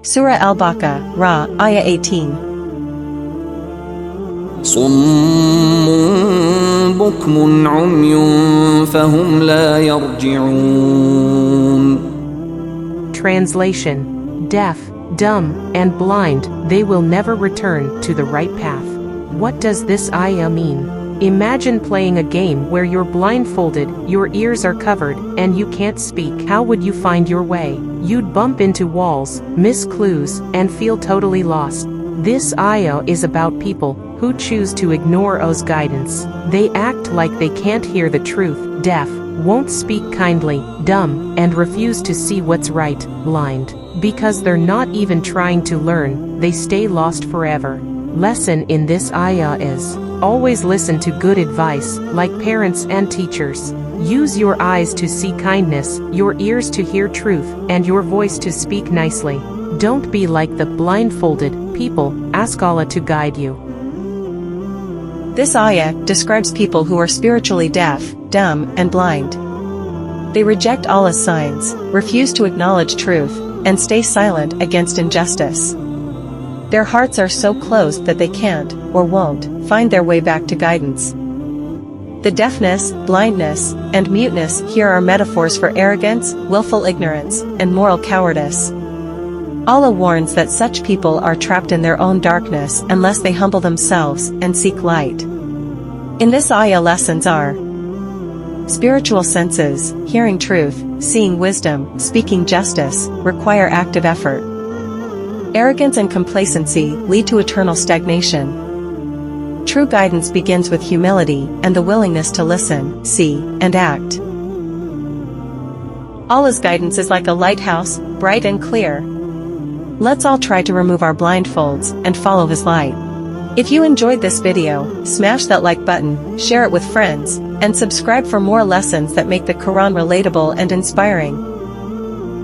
Surah Al-Baqarah, Ayah 18. صم بكم عمي فهم لا يرجعون. Translation: deaf, dumb, and blind, they will never return to the right path. What does this ayah mean? Imagine playing a game where you're blindfolded, your ears are covered, and you can't speak. How would you find your way? You'd bump into walls, miss clues, and feel totally lost. This ayah is about people who choose to ignore Allah's guidance. They act like they can't hear the truth, deaf, won't speak kindly, dumb, and refuse to see what's right, blind. Because they're not even trying to learn, they stay lost forever. Lesson in this ayah is: always listen to good advice, like parents and teachers. Use your eyes to see kindness, your ears to hear truth, and your voice to speak nicely. Don't be like the blindfolded people, ask Allah to guide you. This ayah describes people who are spiritually deaf, dumb, and blind. They reject Allah's signs, refuse to acknowledge truth, and stay silent against injustice. Their hearts are so closed that they can't, or won't, find their way back to guidance. The deafness, blindness, and muteness here are metaphors for arrogance, willful ignorance, and moral cowardice. Allah warns that such people are trapped in their own darkness unless they humble themselves and seek light. In this ayah, lessons are: spiritual senses, hearing truth, seeing wisdom, speaking justice, require active effort. Arrogance and complacency lead to eternal stagnation. True guidance begins with humility and the willingness to listen, see, and act. Allah's guidance is like a lighthouse, bright and clear. Let's all try to remove our blindfolds and follow His light. If you enjoyed this video, smash that like button, share it with friends, and subscribe for more lessons that make the Quran relatable and inspiring.